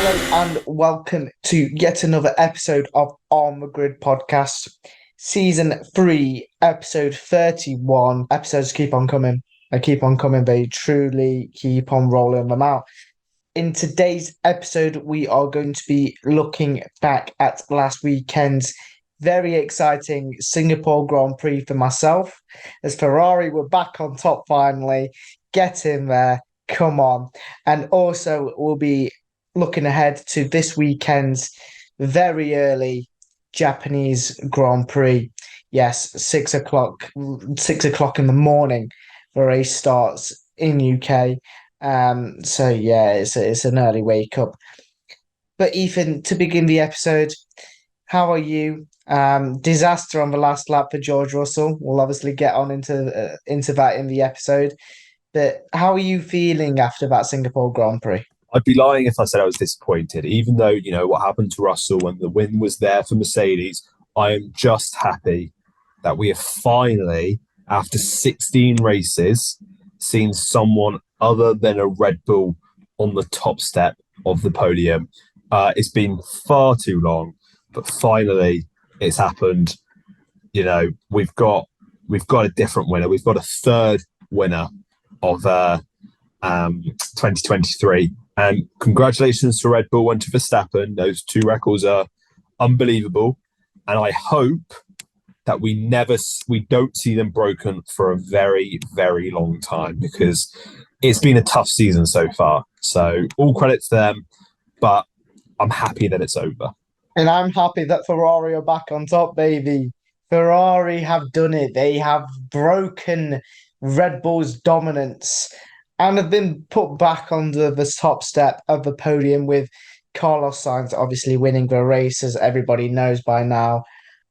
Hello and welcome to yet another episode of On the Grid Podcast, Season 3, Episode 31. Episodes keep on coming. They keep on coming. They truly keep on rolling them out. In today's episode, we are going to be looking back at last weekend's very exciting Singapore Grand Prix for myself, as Ferrari were back on top finally. Get in there. Come on. And also, we'll be looking ahead to this weekend's very early Japanese Grand Prix. Yes, 6 o'clock in the morning. The race starts in UK. So yeah, it's an early wake up. But Ethan, to begin the episode, how are you? Disaster on the last lap for George Russell. We'll obviously get on into that in the episode. But how are you feeling after that Singapore Grand Prix? I'd be lying if I said I was disappointed, even though, you know, what happened to Russell when the win was there for Mercedes. I am just happy that we have finally, after 16 races, seen someone other than a Red Bull on the top step of the podium. It's been far too long, but finally it's happened. You know, we've got a different winner. We've got a third winner of 2023. And congratulations to Red Bull and to Verstappen. Those two records are unbelievable. And I hope that we don't see them broken for a very, very long time, because it's been a tough season so far. So all credit to them, but I'm happy that it's over. And I'm happy that Ferrari are back on top, baby. Ferrari have done it. They have broken Red Bull's dominance and have been put back under the top step of the podium, with Carlos Sainz obviously winning the race, as everybody knows by now.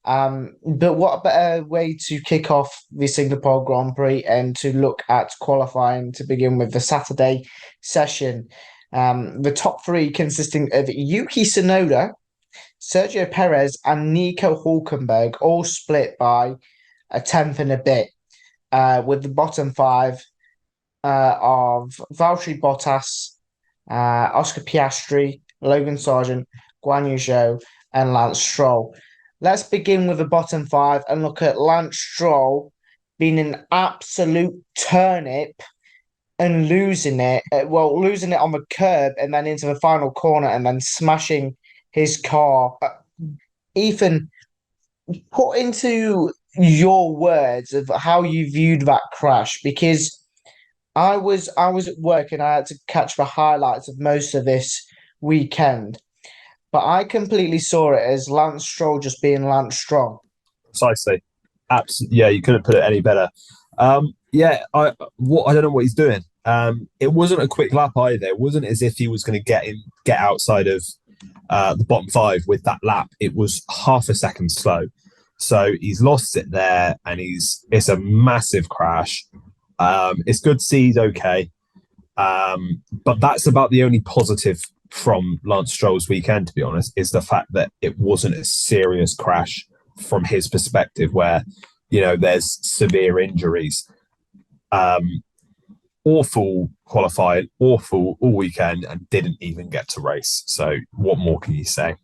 But what a better way to kick off the Singapore Grand Prix and to look at qualifying to begin with the Saturday session. The top three consisting of Yuki Tsunoda, Sergio Perez and Nico Hulkenberg, all split by a tenth and a bit, with the bottom five of Valtteri Bottas, Oscar Piastri, Logan Sargent, Guan Yu Zhou, and Lance Stroll. Let's begin with the bottom five and look at Lance Stroll being an absolute turnip and losing it on the curb and then into the final corner and then smashing his car. Ethan, put into your words of how you viewed that crash, because I was at work and I had to catch the highlights of most of this weekend, but I completely saw it as Lance Stroll just being Lance Stroll. Precisely. Absolutely. Yeah, you couldn't put it any better. I don't know what he's doing. It wasn't a quick lap either. It wasn't as if he was going to get outside of the bottom five with that lap. It was half a second slow. So he's lost it there, and it's a massive crash. It's good to see he's okay. But that's about the only positive from Lance Stroll's weekend, to be honest, is the fact that it wasn't a serious crash from his perspective where, you know, there's severe injuries. Awful qualifying, awful all weekend, and didn't even get to race. So what more can you say?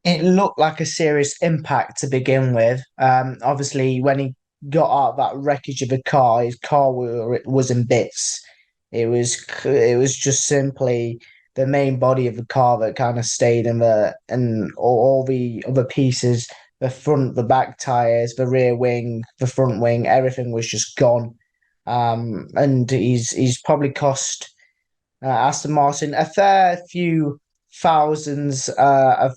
It looked like a serious impact to begin with. Obviously, when he got out of that wreckage of the car, his car was in bits. It was just simply the main body of the car that kind of stayed in and all the other pieces, the front, the back tires, the rear wing, the front wing, everything was just gone. And he's probably cost Aston Martin a fair few thousands of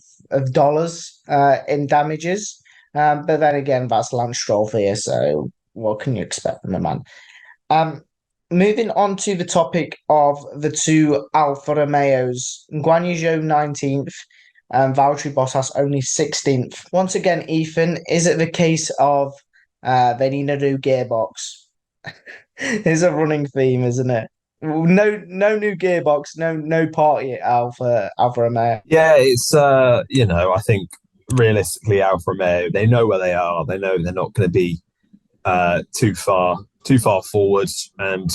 dollars in damages. But then again, that's Lance Stroll for you, so what can you expect from the man? Moving on to the topic of the two Alfa Romeos, Guan Yu Zhou 19th and Valtteri Bottas only 16th. Once again, Ethan, is it the case of they need a new gearbox? It's a running theme, isn't it? No new gearbox, no party at Alfa Romeo. Yeah, it's I think realistically Alfa Romeo, they know where they are. They know they're not going to be too far forward, and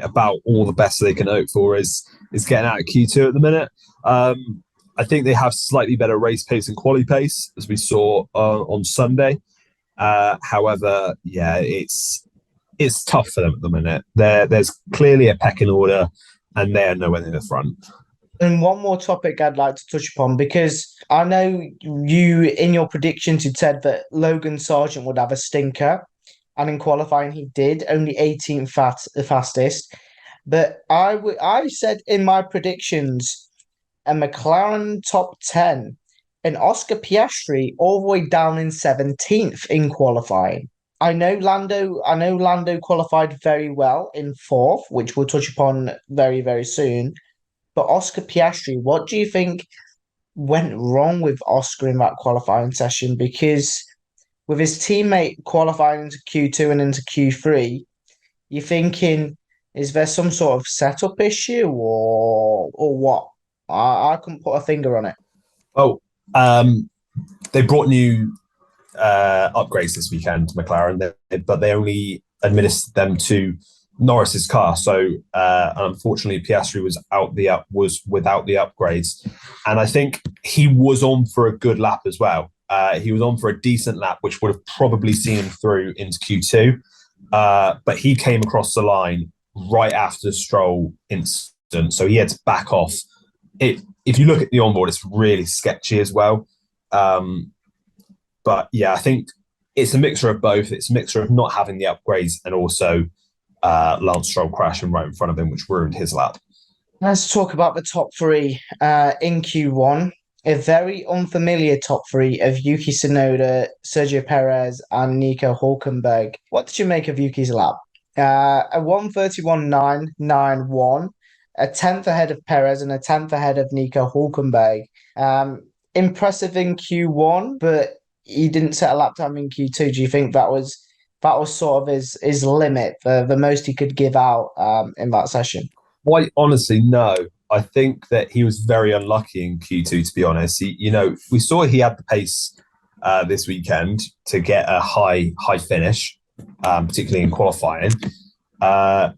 about all the best they can hope for is getting out of Q2 at the minute. I think they have slightly better race pace and quali pace, as we saw on Sunday. However, yeah, it's tough for them at the minute. There's clearly a pecking order, and they are nowhere near the front. And one more topic I'd like to touch upon, because I know you, in your predictions, you said that Logan Sargent would have a stinker, and in qualifying he did, only 18th fastest. But I said in my predictions a McLaren top 10 and Oscar Piastri all the way down in 17th in qualifying. I know Lando qualified very well in 4th, which we'll touch upon very, very soon. But Oscar Piastri, what do you think went wrong with Oscar in that qualifying session? Because with his teammate qualifying into Q2 and into Q3, you're thinking, is there some sort of setup issue or what? I couldn't put a finger on it. Oh, they brought new upgrades this weekend, McLaren, but they only administered them to Norris's car. So unfortunately, Piastri was without the upgrades, and I think he was on for a good lap as well. He was on for a decent lap, which would have probably seen him through into Q2. But he came across the line right after the Stroll incident, so he had to back off. If you look at the onboard, it's really sketchy as well. But yeah, I think it's a mixture of both. It's a mixture of not having the upgrades and also Lance Stroll crashing right in front of him, which ruined his lap. Let's talk about the top 3 in Q1. A very unfamiliar top 3 of Yuki Tsunoda, Sergio Perez, and Nico Hülkenberg. What did you make of Yuki's lap? A 1:31.991, a 10th ahead of Perez and a 10th ahead of Nico Hülkenberg. Impressive in Q1, but he didn't set a lap time in Q2. Do you think that was sort of his limit, the most he could give out in that session? Quite honestly, no. I think that he was very unlucky in Q2, to be honest. We saw he had the pace this weekend to get a high finish, particularly in qualifying. But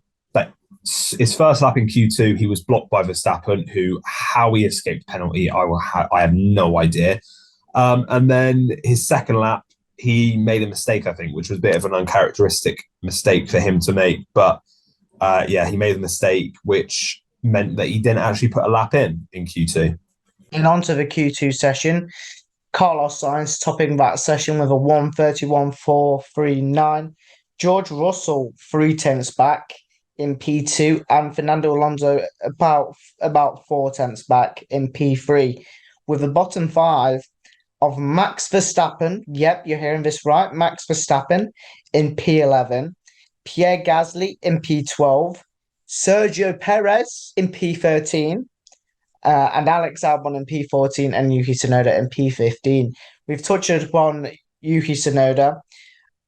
his first lap in Q2, he was blocked by Verstappen, how he escaped penalty, I have no idea. And then his second lap, he made a mistake, I think, which was a bit of an uncharacteristic mistake for him to make. But he made a mistake, which meant that he didn't actually put a lap in Q2. And on to the Q2 session. Carlos Sainz topping that session with a 1:31.439. George Russell 0.3 back in P2, and Fernando Alonso about 0.4 back in P3, with the bottom 5 of Max Verstappen. Yep, you're hearing this right. Max Verstappen in P11, Pierre Gasly in P12, Sergio Perez in P13, and Alex Albon in P14, and Yuki Tsunoda in P15. We've touched upon Yuki Tsunoda.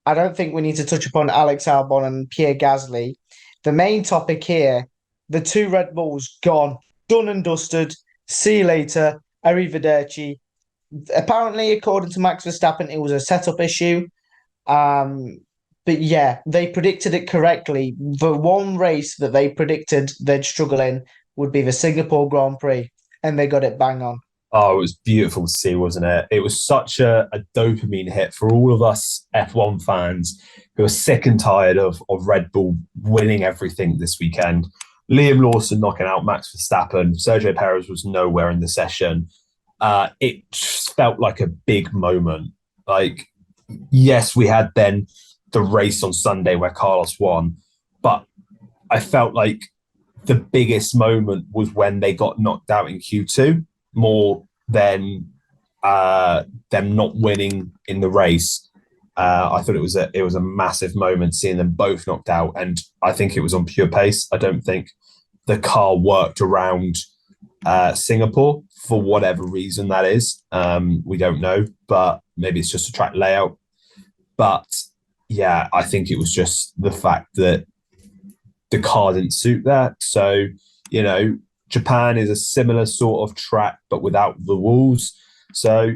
I don't think we need to touch upon Alex Albon and Pierre Gasly. The main topic here, the 2 Red Bulls gone, done and dusted. See you later, arrivederci. Apparently, according to Max Verstappen, it was a setup issue. But yeah, they predicted it correctly. The one race that they predicted they'd struggle in would be the Singapore Grand Prix, and they got it bang on. Oh, it was beautiful to see, wasn't it? It was such a dopamine hit for all of us F1 fans who are sick and tired of Red Bull winning everything this weekend. Liam Lawson knocking out Max Verstappen. Sergio Perez was nowhere in the session. It just felt like a big moment. Like, yes, we had then the race on Sunday where Carlos won, but I felt like the biggest moment was when they got knocked out in Q2, more than them not winning in the race. I thought it was a massive moment seeing them both knocked out, and I think it was on pure pace. I don't think the car worked around Singapore for whatever reason that is. We don't know, but maybe it's just a track layout. But yeah, I think it was just the fact that the car didn't suit that. So, Japan is a similar sort of track, but without the walls. So,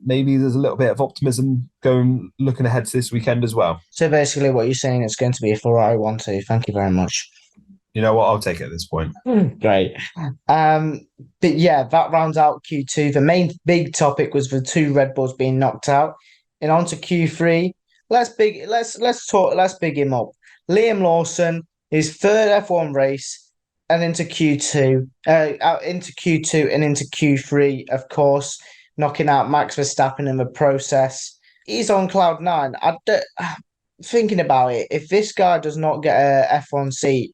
maybe there's a little bit of optimism looking ahead to this weekend as well. So basically what you're saying is going to be a Ferrari 1-2. Thank you very much. You know what? I'll take it at this point. Great. Um, but yeah, that rounds out Q2. The main big topic was the two Red Bulls being knocked out. And on to Q3. Let's big him up. Liam Lawson, his third F1 race, and into Q2, out into Q2 and into Q3, of course, knocking out Max Verstappen in the process. He's on cloud nine. Thinking about it, if this guy does not get a F1 seat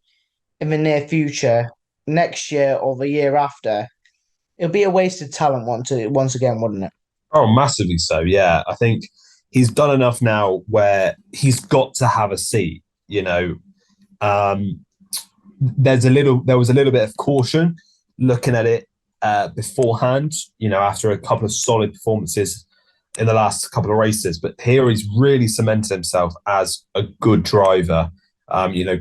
in the near future, next year or the year after, it'll be a wasted talent once again, wouldn't it? Oh, massively so. Yeah, I think he's done enough now where he's got to have a seat. Um, there was a little bit of caution looking at it beforehand. After a couple of solid performances in the last couple of races, but here he's really cemented himself as a good driver.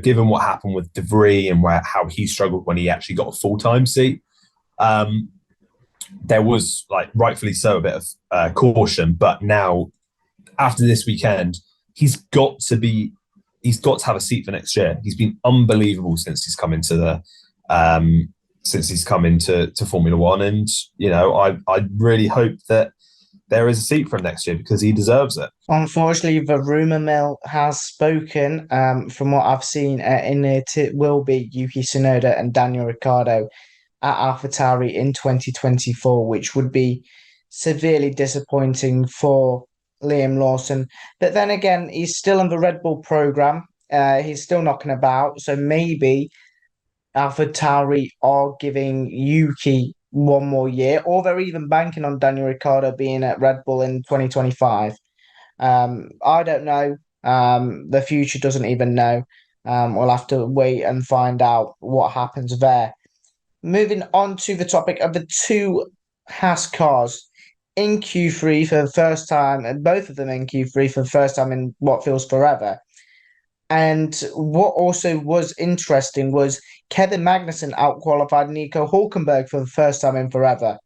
Given what happened with De Vries and how he struggled when he actually got a full-time seat, there was, like, rightfully so, a bit of caution. But now, after this weekend, he's got to have a seat for next year. He's been unbelievable since he's come into Formula One, and I really hope that there is a seat for him next year because he deserves it. Unfortunately, the rumour mill has spoken. From what I've seen, in it will be Yuki Tsunoda and Daniel Ricciardo at AlphaTauri in 2024, which would be severely disappointing for Liam Lawson. But then again, he's still in the Red Bull program. He's still knocking about, so maybe AlphaTauri are giving Yuki one more year, or they're even banking on Daniel Ricciardo being at Red Bull in 2025. I don't know. The future doesn't even know. We'll have to wait and find out what happens there. Moving on to the topic of the two Haas cars in Q3 for the first time, and both of them in Q3 for the first time in what feels forever. And what also was interesting was Kevin Magnussen outqualified Nico Hulkenberg for the first time in forever.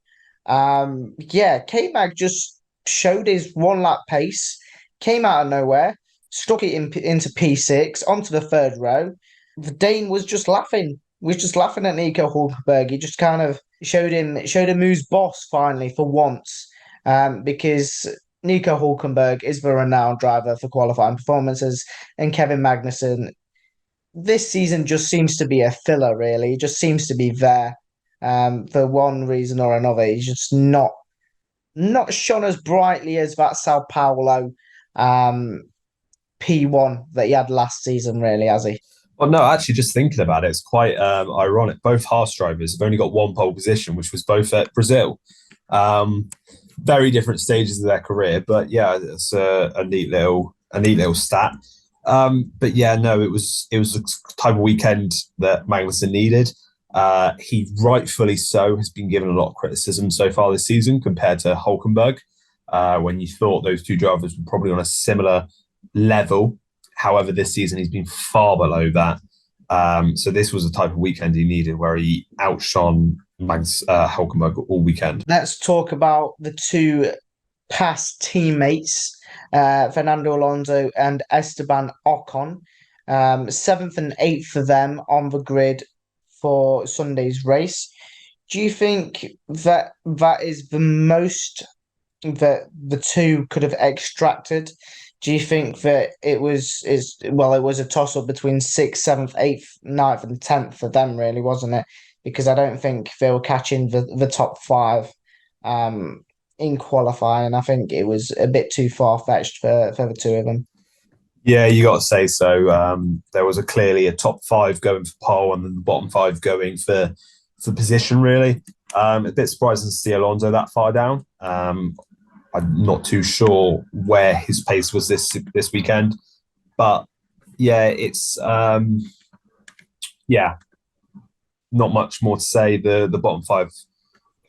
K-Mag just showed his one lap pace, came out of nowhere, stuck it into P6 onto the third row. The Dane was just laughing. Was just laughing at Nico Hulkenberg. He just kind of showed him who's boss finally for once. Because Nico Hulkenberg is the renowned driver for qualifying performances, and Kevin Magnussen this season just seems to be a filler, really. He just seems to be there for one reason or another. He's just not shone as brightly as that Sao Paulo P1 that he had last season, really, has he? Well, no, actually, just thinking about it, it's quite ironic. Both Haas drivers have only got one pole position, which was both at Brazil. Very different stages of their career, but yeah, it's a neat little stat. But yeah, no, it was the type of weekend that Magnussen needed. He rightfully so has been given a lot of criticism so far this season compared to Hulkenberg, when you thought those two drivers were probably on a similar level. However, this season he's been far below that. So this was the type of weekend he needed where he outshone Hulkenberg all weekend. Let's talk about the two past teammates, Fernando Alonso and Esteban Ocon. Seventh and eighth for them on the grid for Sunday's race. Do you think that is the most that the two could have extracted? Do you think that it was a toss up between sixth, seventh, eighth, ninth, and 10th for them, really, wasn't it? Because I don't think they were catching the top five in qualifying. I think it was a bit too far fetched for the two of them. Yeah, you got to say so. There was clearly a top five going for pole and then the bottom five going for position, really. A bit surprising to see Alonso that far down. I'm not too sure where his pace was this weekend, but yeah, it's not much more to say. The bottom five,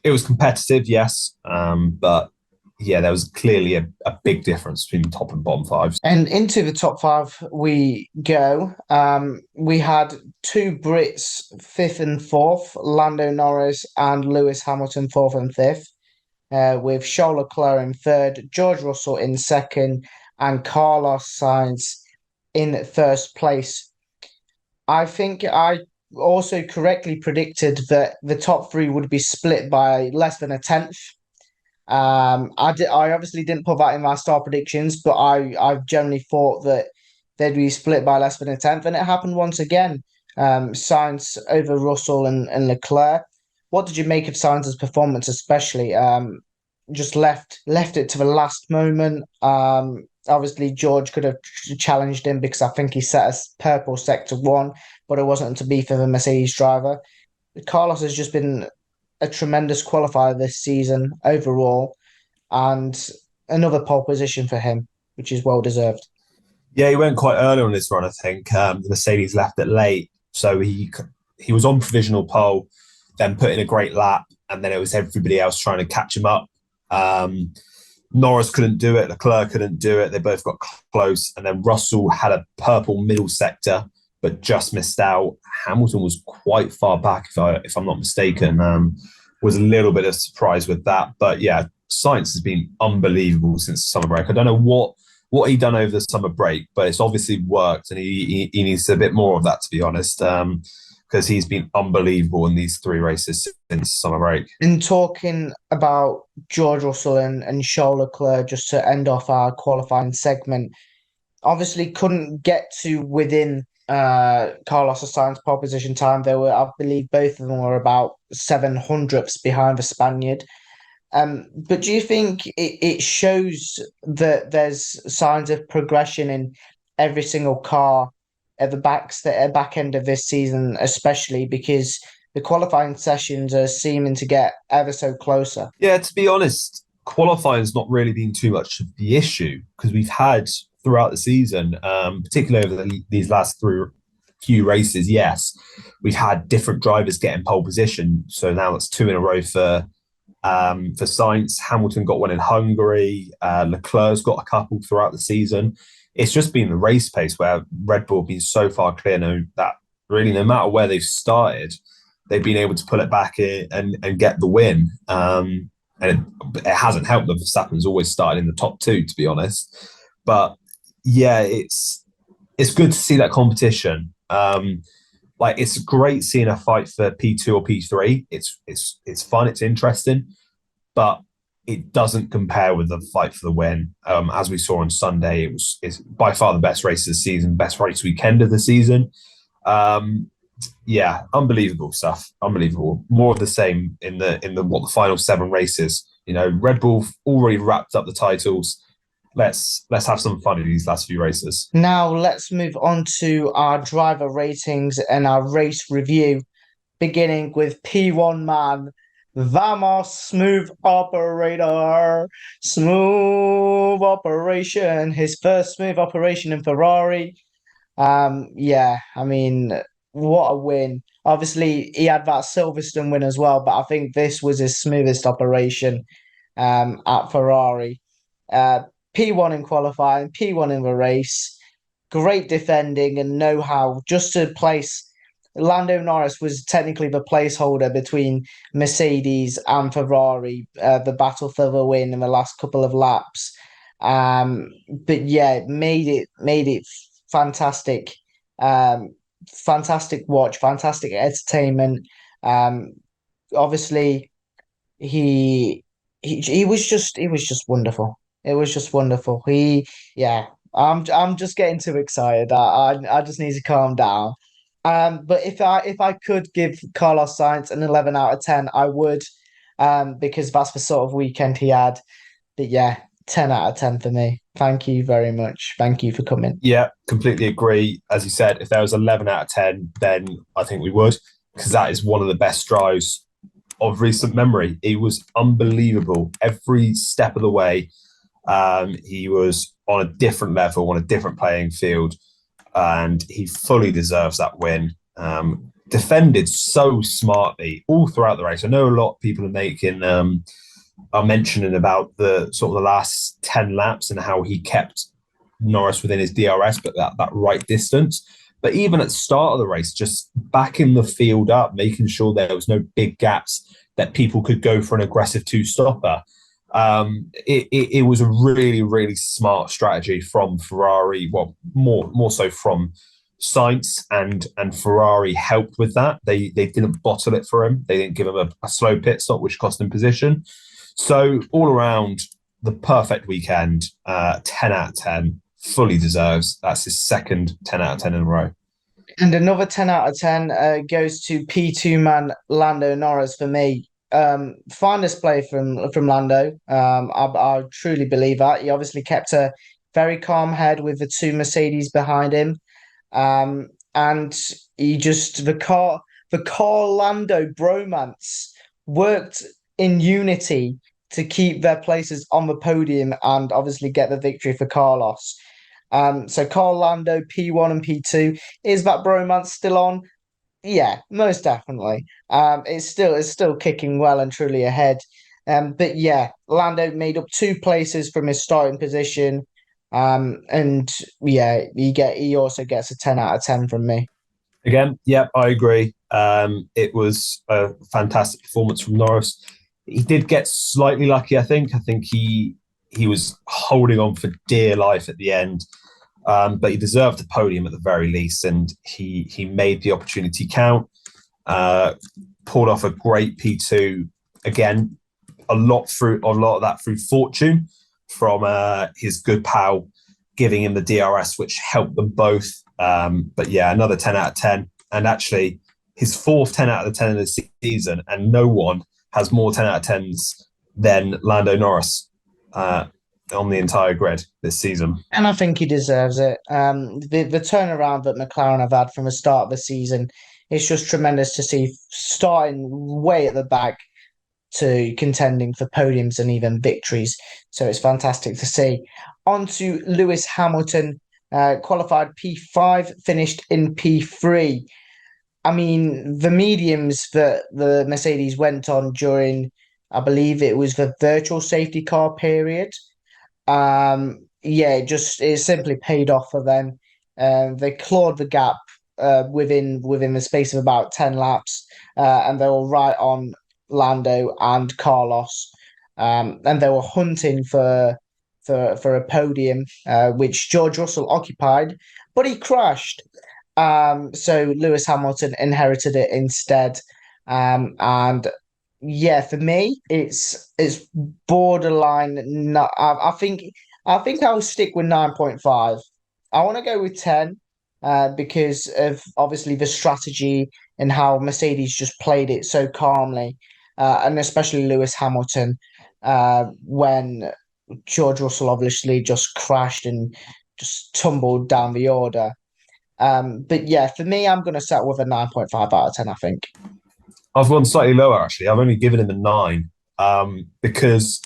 it was competitive, yes, but yeah, there was clearly a big difference between the top and bottom fives. And into the top five we go. We had two Brits, fifth and fourth, Lando Norris and Lewis Hamilton, fourth and fifth. With Charles Leclerc in third, George Russell in second, and Carlos Sainz in first place. I think I also correctly predicted that the top three would be split by less than a tenth. I obviously didn't put that in my star predictions, but I generally thought that they'd be split by less than a tenth, and it happened once again. Sainz over Russell and Leclerc. What did you make of Sainz's performance, especially? Just left it to the last moment. Obviously George could have challenged him because I think he set a purple sector one, but it wasn't to be for the Mercedes driver. Carlos has just been a tremendous qualifier this season overall, and another pole position for him, which is well deserved. Yeah, he went quite early on this run, I think. The Mercedes left it late, so he was on provisional pole, then put in a great lap, and then it was everybody else trying to catch him up. Norris couldn't do it, Leclerc couldn't do it. They both got close, and then Russell had a purple middle sector, but just missed out. Hamilton was quite far back, if I'm not mistaken. Was a little bit of surprise with that, but yeah, Sainz has been unbelievable since the summer break. I don't know what he done over the summer break, but it's obviously worked, and he needs a bit more of that, to be honest, because he's been unbelievable in these 3 races since summer break. In talking about George Russell and Charles Leclerc, just to end off our qualifying segment, obviously couldn't get to within Carlos Sainz's pole position time. They were, I believe, both of them were about 700ths behind the Spaniard. But do you think it shows that there's signs of progression in every single car at the back end of this season, especially because the qualifying sessions are seeming to get ever so closer? Yeah, to be honest, qualifying's not really been too much of the issue because we've had throughout the season, particularly over these last few races, yes, we've had different drivers getting pole position. So now that's 2 in a row for Sainz. Hamilton got one in Hungary. Leclerc's got a couple throughout the season. It's just been the race pace where Red Bull have been so far clear that really no matter where they've started, they've been able to pull it back in and get the win. And it hasn't helped that Verstappen's always started in the top 2, to be honest. But yeah, it's good to see that competition. It's great seeing a fight for P2 or P3. It's fun, it's interesting, but it doesn't compare with the fight for the win. As we saw on Sunday, it's by far the best race of the season, best race weekend of the season. Yeah, unbelievable stuff. Unbelievable. More of the same in the final 7 races. You know, Red Bull already wrapped up the titles. Let's have some fun in these last few races. Now let's move on to our driver ratings and our race review, beginning with P1 man. Vamos, smooth operator. Smooth operation. His first smooth operation in Ferrari. Yeah, I mean, what a win. Obviously, he had that Silverstone win as well, but I think this was his smoothest operation at Ferrari. P1 in qualifying, P1 in the race. Great defending and know-how just to place. Lando Norris was technically the placeholder between Mercedes and Ferrari, the battle for the win in the last couple of laps. But yeah, made it fantastic. Fantastic watch, fantastic entertainment. Obviously, he was just wonderful. It was just wonderful. I'm just getting too excited. I just need to calm down. But if I could give Carlos Sainz an 11 out of 10, I would, because that's the sort of weekend he had. But yeah, 10 out of 10 for me. Thank you very much. Thank you for coming. Yeah, completely agree. As you said, if there was 11 out of 10, then I think we would, because that is one of the best drives of recent memory. He was unbelievable every step of the way. He was on a different level, on a different playing field, and he fully deserves that win. Defended so smartly all throughout the race. I know a lot of people are mentioning about the sort of the last 10 laps and how he kept Norris within his DRS, but that right distance. But even at the start of the race, just backing the field up, making sure there was no big gaps, that people could go for an aggressive 2-stopper. It was a really, really smart strategy from Ferrari. Well, more so from Sainz and Ferrari helped with that. They didn't bottle it for him. They didn't give him a slow pit stop, which cost him position. So all around, the perfect weekend. 10 out of 10, fully deserves. That's his second 10 out of 10 in a row. And another 10 out of 10 goes to P2 man Lando Norris for me. Finest play from Lando. I truly believe that. He obviously kept a very calm head with the two Mercedes behind him. And he just the car Lando bromance worked in unity to keep their places on the podium and obviously get the victory for Carlos. So Carl Lando, P1 and P2. Is that bromance still on? Yeah, most definitely. It's still kicking well and truly ahead. But yeah, Lando made up two places from his starting position. And yeah, he also gets a 10 out of 10 from me. Again, yep, I agree. It was a fantastic performance from Norris. He did get slightly lucky, I think. I think he was holding on for dear life at the end. But he deserved the podium at the very least, and he made the opportunity count. Pulled off a great P2 again. A lot of that through fortune from his good pal giving him the DRS, which helped them both. But yeah, another 10 out of 10, and actually his fourth 10 out of 10 of the season, and no one has more 10 out of 10s than Lando Norris. On the entire grid this season. And I think he deserves it. The turnaround that McLaren have had from the start of the season, it's just tremendous to see, starting way at the back to contending for podiums and even victories. So it's fantastic to see. On to Lewis Hamilton, qualified P5, finished in P3. I mean, the mediums that the Mercedes went on during, I believe it was the virtual safety car period. Yeah, it simply paid off for them. They clawed the gap within the space of about 10 laps, and they were right on Lando and Carlos. And they were hunting for a podium, which George Russell occupied, but he crashed. So Lewis Hamilton inherited it instead. And yeah, for me, it's borderline. Not, I think I'll stick with 9.5. I want to go with 10, because of obviously the strategy and how Mercedes just played it so calmly, and especially Lewis Hamilton, when George Russell obviously just crashed and just tumbled down the order. But yeah, for me, I'm going to settle with a 9.5 out of 10, I think. I've gone slightly lower, actually. I've only given him a 9, because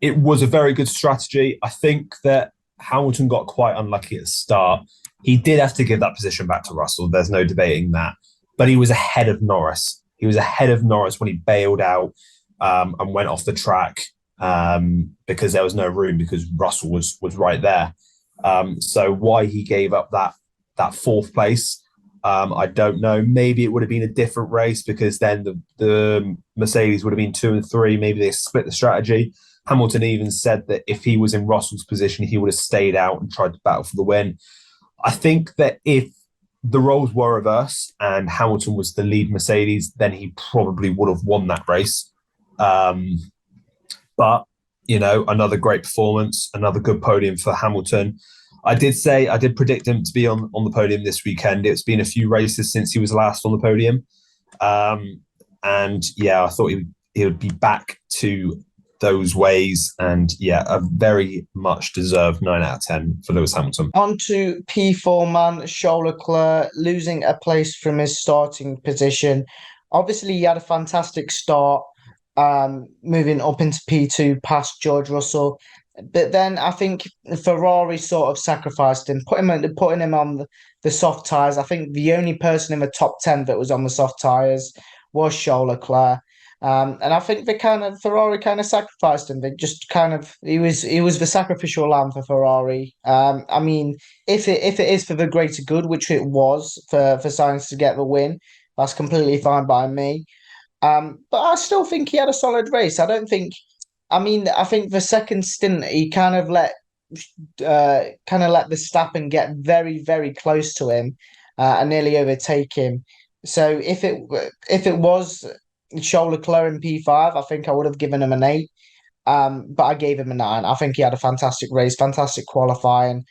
it was a very good strategy. I think that Hamilton got quite unlucky at the start. He did have to give that position back to Russell. There's no debating that. But he was ahead of Norris. He was ahead of Norris when he bailed out, and went off the track, because there was no room, because Russell was right there. So why he gave up that fourth place, I don't know. Maybe it would have been a different race, because then the Mercedes would have been 2 and 3. Maybe they split the strategy. Hamilton even said that if he was in Russell's position, he would have stayed out and tried to battle for the win. I think that if the roles were reversed and Hamilton was the lead Mercedes, then he probably would have won that race. But, another great performance, another good podium for Hamilton. I did predict him to be on the podium this weekend. It's been a few races since he was last on the podium. And yeah, I thought he would be back to those ways. And yeah, a very much deserved 9 out of 10 for Lewis Hamilton. On to P4 man, Charles Leclerc, losing a place from his starting position. Obviously, he had a fantastic start, moving up into P2 past George Russell. But then I think Ferrari sort of sacrificed him, putting him on the soft tyres. I think the only person in the top 10 that was on the soft tyres was Charles Leclerc. And I think Ferrari kind of sacrificed him. They just he was the sacrificial lamb for Ferrari. I mean, if it is for the greater good, which it was for Sainz to get the win, that's completely fine by me. But I still think he had a solid race. I think the second stint he kind of let Verstappen get very, very close to him. and nearly overtake him. So if it was Charles Leclerc in P5, I think I would have given him an 8. But I gave him a 9. I think he had a fantastic race, fantastic qualifying,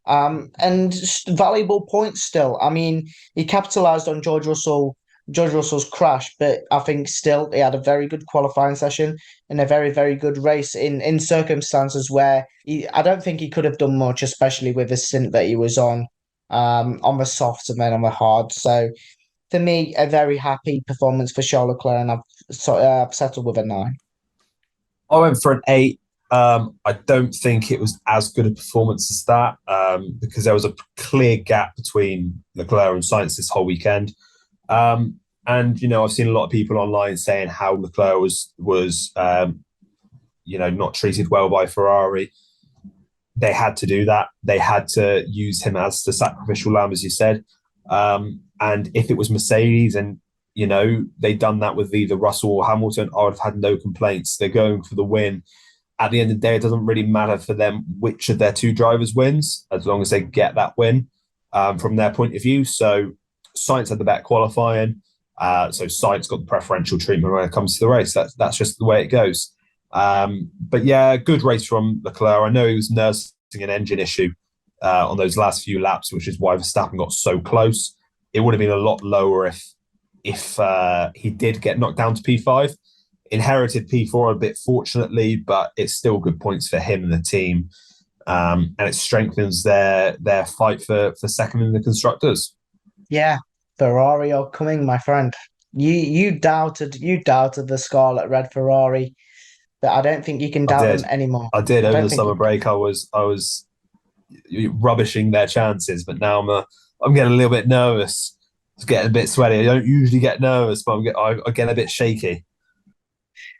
and valuable points still. I mean, he capitalized on George Russell's crash, but I think still he had a very good qualifying session and a very, very good race in circumstances where I don't think he could have done much, especially with the stint that he was on the softs and then on the hard. So for me, a very happy performance for Charles Leclerc, and I've settled with a 9. I went for an 8. I don't think it was as good a performance as that because there was a clear gap between Leclerc and Sainz this whole weekend. And I've seen a lot of people online saying how Leclerc was not treated well by Ferrari. They had to do that. They had to use him as the sacrificial lamb, as you said. And if it was Mercedes and they'd done that with either Russell or Hamilton, I would have had no complaints. They're going for the win. At the end of the day, it doesn't really matter for them which of their two drivers wins, as long as they get that win from their point of view. So Sainz had the better qualifying. So Sainz got the preferential treatment when it comes to the race. That's just the way it goes. But yeah, good race from Leclerc. I know he was nursing an engine issue on those last few laps, which is why Verstappen got so close. It would have been a lot lower if he did get knocked down to P5. Inherited P4 a bit, fortunately, but it's still good points for him and the team. And it strengthens their fight for second in the constructors. Yeah, Ferrari are coming, my friend. You doubted the Scarlet Red Ferrari, but I don't think you can doubt them anymore. I did over the summer break. I was rubbishing their chances, but now I'm getting a little bit nervous. It's getting a bit sweaty. I don't usually get nervous, but I get a bit shaky.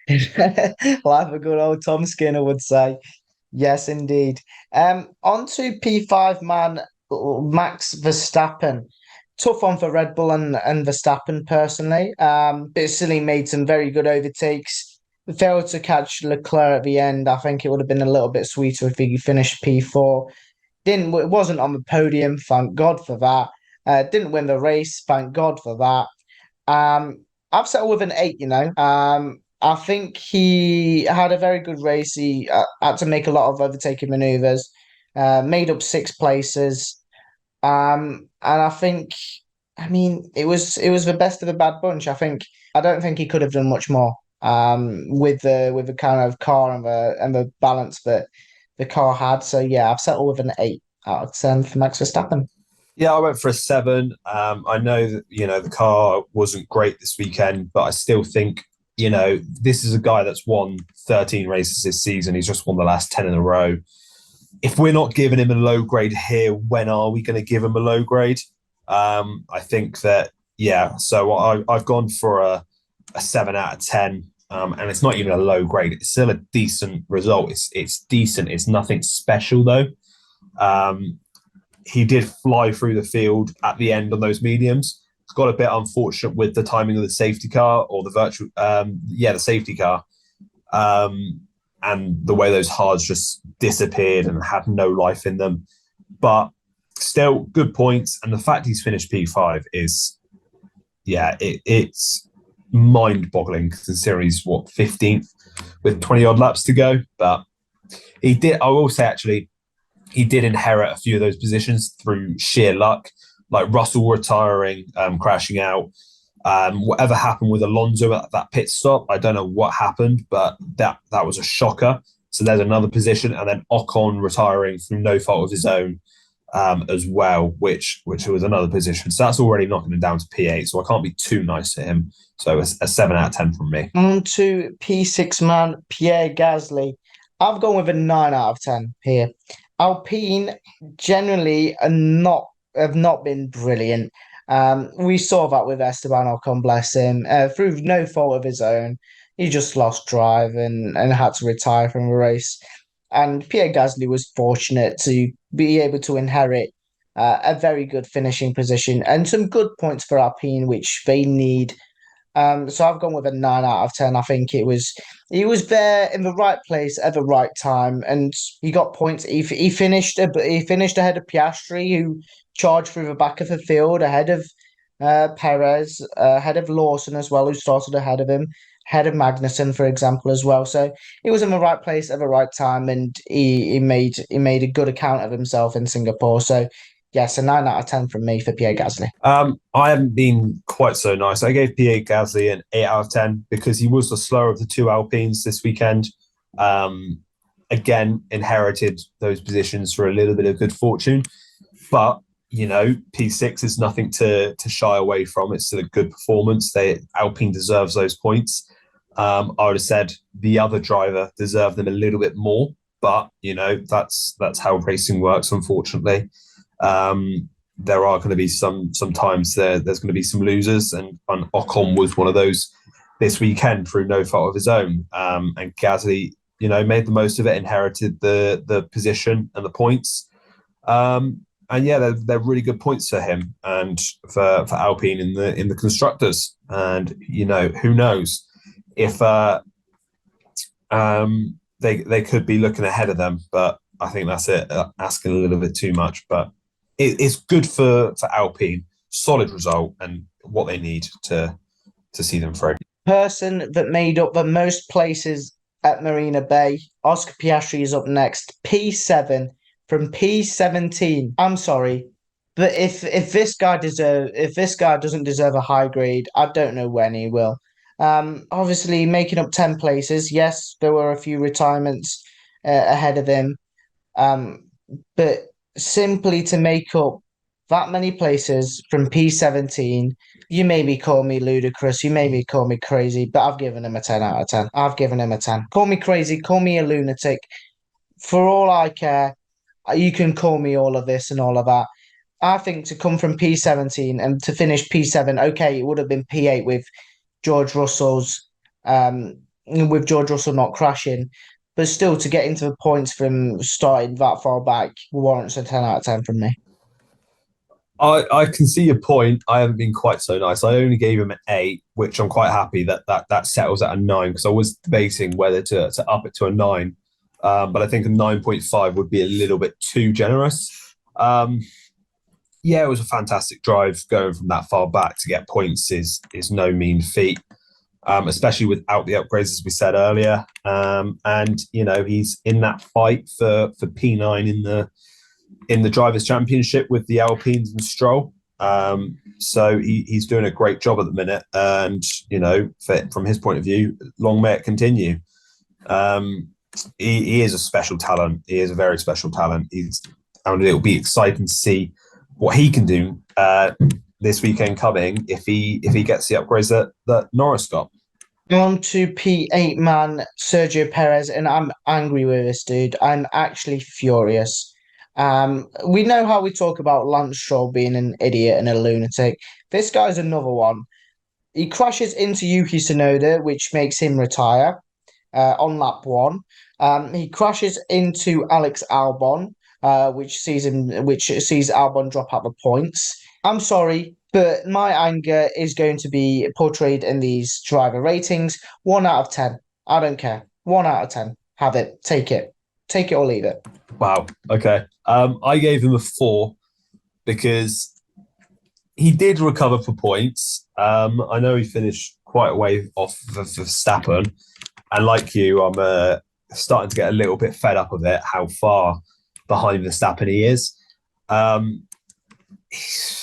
Like a good old Tom Skinner would say. Yes, indeed. On to P5 man, Max Verstappen. Tough one for Red Bull and Verstappen personally. But silly made some very good overtakes. Failed to catch Leclerc at the end. I think it would have been a little bit sweeter if he finished P4. It wasn't on the podium, thank God for that. Didn't win the race, thank God for that. I've settled with an 8, I think he had a very good race. He had to make a lot of overtaking maneuvers, made up 6 places. And I mean, it was the best of the bad bunch. I don't think he could have done much more. With the kind of car and the balance that the car had. So yeah, I've settled with an 8 out of 10 for Max Verstappen. Yeah, I went for a 7. I know that the car wasn't great this weekend, but I still think this is a guy that's won 13 races this season. He's just won the last 10 in a row. If we're not giving him a low grade here, when are we going to give him a low grade? I think that, yeah, so I've gone for a 7 out of 10. And it's not even a low grade. It's still a decent result. It's decent. It's nothing special, though. He did fly through the field at the end on those mediums. It's got a bit unfortunate with the timing of the safety car or the safety car. And the way those hards just disappeared and had no life in them. But still, good points. And the fact he's finished P5 is, it's mind-boggling considering he's 15th with 20 odd laps to go. But I will say actually, he did inherit a few of those positions through sheer luck, like Russell retiring, crashing out. Whatever happened with Alonso at that pit stop, I don't know what happened, but that was a shocker. So there's another position, and then Ocon retiring through no fault of his own as well, which was another position. So that's already knocking him down to P8. So I can't be too nice to him. So a 7 out of 10 from me. On to P6 man Pierre Gasly. I've gone with a 9 out of 10 here. Alpine generally have not been brilliant. We saw that with Esteban Ocon, bless him, through no fault of his own. He just lost drive and had to retire from the race. And Pierre Gasly was fortunate to be able to inherit a very good finishing position and some good points for Alpine, which they need So I've gone with a 9 out of 10. I think he was there in the right place at the right time, and he got points. He finished ahead of Piastri, who charged through the back of the field, ahead of Perez, ahead of Lawson as well, who started ahead of him, ahead of Magnussen, for example, as well. So he was in the right place at the right time, and he made a good account of himself in Singapore. So yes, a 9 out of 10 from me for Pierre Gasly. I haven't been quite so nice. I gave Pierre Gasly an 8 out of 10 because he was the slower of the two Alpines this weekend. Again, inherited those positions for a little bit of good fortune. But, P6 is nothing to shy away from. It's still a good performance. Alpine deserves those points. I would have said the other driver deserved them a little bit more. But, that's how racing works, unfortunately. There are going to be sometimes there's going to be some losers, and Ocon was one of those this weekend through no fault of his own. And Gasly, made the most of it, inherited the position and the points. And yeah, they're really good points for him and for Alpine in the constructors. And who knows if they could be looking ahead of them, but I think that's asking a little bit too much. But it's good for Alpine, solid result, and what they need to see them through. Person that made up the most places at Marina Bay, Oscar Piastri, is up next, P7 from P17. I'm sorry, but if this guy doesn't deserve a high grade, I don't know when he will. Obviously making up 10 places. Yes, there were a few retirements ahead of him, but simply to make up that many places from P17, you maybe call me ludicrous, you maybe call me crazy, but I've given him a 10 out of 10. I've given him a 10. Call me crazy, call me a lunatic. For all I care, you can call me all of this and all of that. I think to come from P17 and to finish P7, okay, it would have been P8 with George Russell's with George Russell not crashing. But still, to get into the points from starting that far back warrants a 10 out of 10 from me. I can see your point. I haven't been quite so nice. I only gave him an 8, which I'm quite happy that settles at a 9, because I was debating whether to up it to a 9. But I think a 9.5 would be a little bit too generous. Yeah, it was a fantastic drive. Going from that far back to get points is no mean feat. Especially without the upgrades, as we said earlier. And he's in that fight for P9 in the Drivers' Championship with the Alpines and Stroll. So he's doing a great job at the minute. And from his point of view, long may it continue. He is a special talent. He is a very special talent. And it'll be exciting to see what he can do this weekend coming if he gets the upgrades that Norris got. On to P8 man Sergio Perez, and I'm angry with this dude. I'm actually furious. We know how we talk about Lance Stroll being an idiot and a lunatic. This guy's another one. He crashes into Yuki Tsunoda, which makes him retire on lap 1. He crashes into Alex Albon, which sees Albon drop out the points. I'm sorry, but my anger is going to be portrayed in these driver ratings. 1 out of 10. I don't care. 1 out of 10. Have it. Take it. Take it or leave it. Wow. Okay. I gave him a 4 because he did recover for points. I know he finished quite a way off of Verstappen. And like you, I'm starting to get a little bit fed up of it, how far behind Verstappen he is.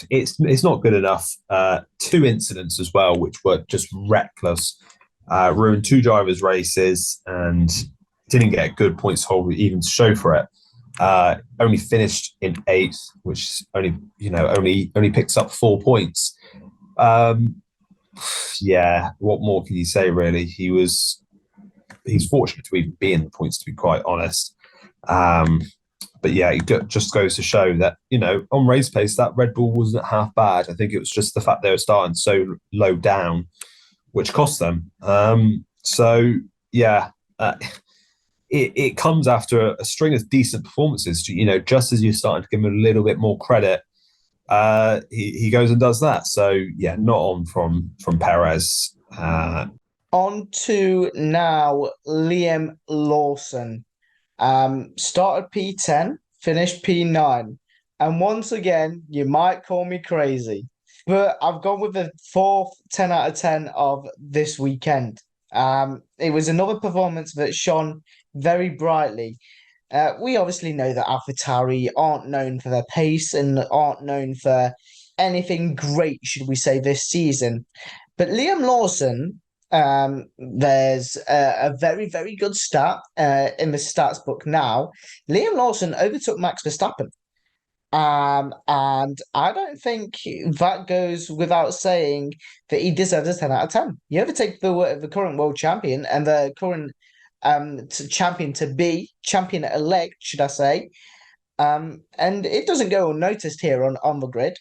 It's not good enough. 2 incidents as well, which were just reckless. Ruined 2 drivers' races and didn't get good points hold even to show for it. Only finished in 8th, which only picks up 4 points. Yeah, what more can you say really? He's fortunate to even be in the points, to be quite honest. But yeah, it just goes to show that, on race pace, that Red Bull wasn't half bad. I think it was just the fact they were starting so low down, which cost them. So yeah, it comes after a string of decent performances. Just as you're starting to give him a little bit more credit, he goes and does that. So yeah, not on from Perez. On to now Liam Lawson. Started P10, finished P9. And once again, you might call me crazy, but I've gone with the fourth 10 out of 10 of this weekend. It was another performance that shone very brightly. We obviously know that AlphaTauri aren't known for their pace and aren't known for anything great, should we say, this season. But Liam Lawson, there's a very, very good stat in the stats book now. Liam Lawson overtook Max Verstappen. And I don't think that goes without saying that he deserves a 10 out of 10. You overtake the current world champion and the current champion to be, champion elect, should I say. And it doesn't go unnoticed here on the grid.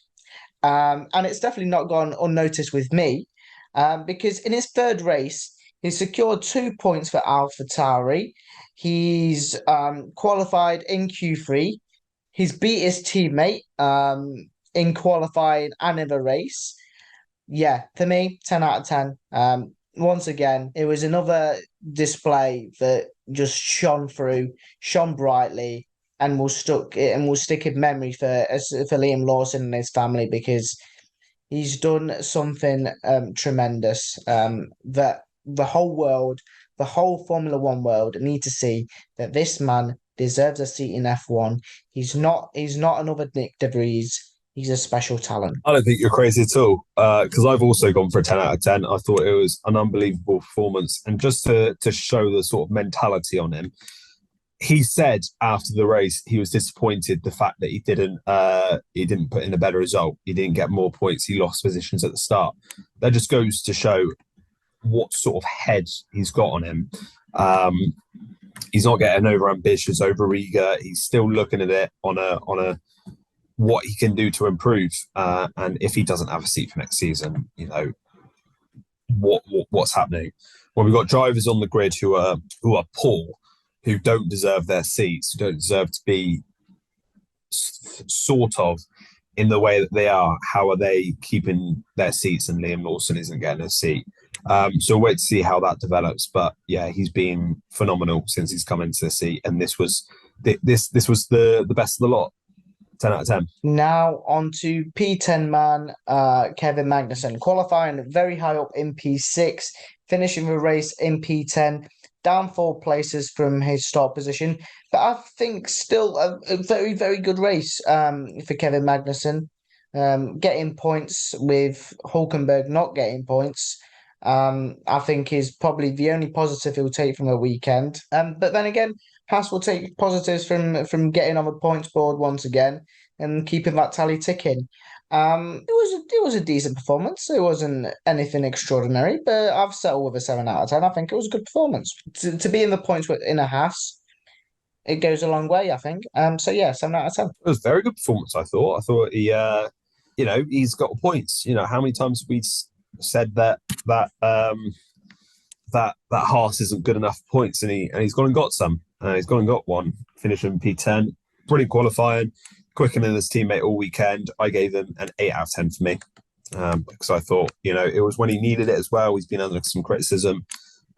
And it's definitely not gone unnoticed with me. Because in his third race, he secured 2 points for AlphaTauri. He's qualified in Q3. He's beat his teammate in qualifying and in the race. Yeah, for me, 10 out of 10. Once again, it was another display that just shone through, shone brightly, and will stick in memory for Liam Lawson and his family because he's done something tremendous that the whole world, the whole Formula One world need to see that this man deserves a seat in F1. He's not another Nick De Vries. He's a special talent. I don't think you're crazy at all, because I've also gone for a 10 out of 10. I thought it was an unbelievable performance. And just to show the sort of mentality on him, he said after the race he was disappointed the fact that he didn't put in a better result. He didn't get more points. He lost positions at the start. That just goes to show what sort of head he's got on him. He's not getting over ambitious, over eager. He's still looking at it on a what he can do to improve. And if he doesn't have a seat for next season, you know what's happening. Well, we've got drivers on the grid who are poor, who don't deserve their seats, who don't deserve to be sort of in the way that they are. How are they keeping their seats and Liam Lawson isn't getting a seat? So wait to see how that develops. But yeah, he's been phenomenal since he's come into the seat, and this was the best of the lot. 10 out of 10. Now on to P10 man, Kevin Magnussen, qualifying very high up in P6, finishing the race in P10, down 4 places from his start position. But I think still a very, very good race for Kevin Magnussen. Getting points with Hulkenberg not getting points, I think is probably the only positive he'll take from the weekend. But then again, Haas will take positives from getting on the points board once again and keeping that tally ticking. It was a decent performance. It wasn't anything extraordinary, but I've settled with a 7 out of 10. I think it was a good performance. To be in the points in a Haas, it goes a long way, I think. So yeah, 7 out of 10. It was a very good performance, I thought. I thought he he's got points. How many times have we said that Haas isn't good enough points, and he's gone and got some. He's gone and got one, finishing P10. Brilliant qualifying, quicker than his teammate all weekend. I gave him an 8 out of 10 for me because I thought, it was when he needed it as well. He's been under some criticism,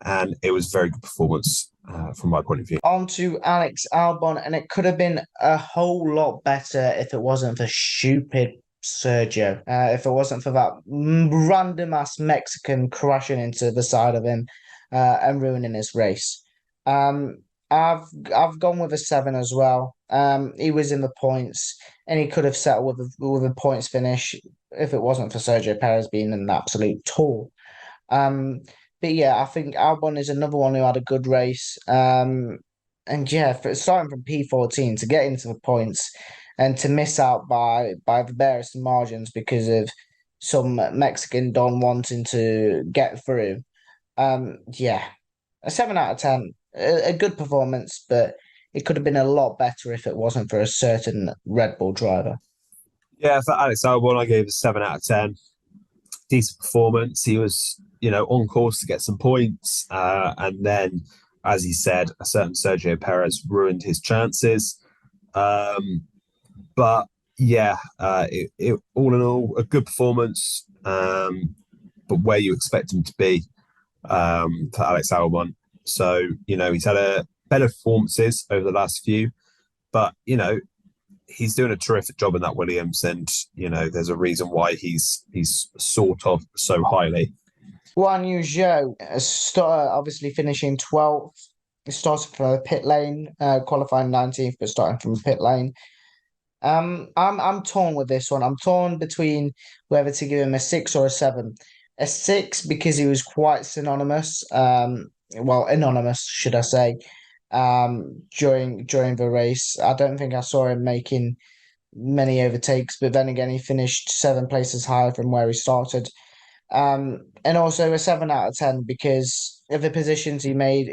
and it was a very good performance from my point of view. On to Alex Albon, and it could have been a whole lot better if it wasn't for stupid Sergio. If it wasn't for that random ass Mexican crashing into the side of him and ruining his race. I've gone with a 7 as well. He was in the points, and he could have settled with a points finish if it wasn't for Sergio Perez being an absolute tool. But yeah, I think Albon is another one who had a good race. And yeah, starting from P14 to get into the points and to miss out by the barest margins because of some Mexican don wanting to get through. Yeah, a 7 out of 10. A good performance, but it could have been a lot better if it wasn't for a certain Red Bull driver. Yeah, for Alex Albon, I gave a 7 out of 10. Decent performance. He was, on course to get some points. And then, as he said, a certain Sergio Perez ruined his chances. But yeah, it all in all, a good performance. But but where you expect him to be for Alex Albon. So, he's had better performances over the last few, but, he's doing a terrific job in that Williams, and, there's a reason why he's sort of so highly. Guan Yu Zhou obviously finishing 12th. He started from the pit lane, qualifying 19th, but starting from the pit lane. I'm torn with this one. I'm torn between whether to give him a 6 or a 7. A 6 because he was quite synonymous, anonymous, should I say, during the race. I don't think I saw him making many overtakes, but then again, he finished 7 places higher from where he started. And also a 7 out of 10 because of the positions he made,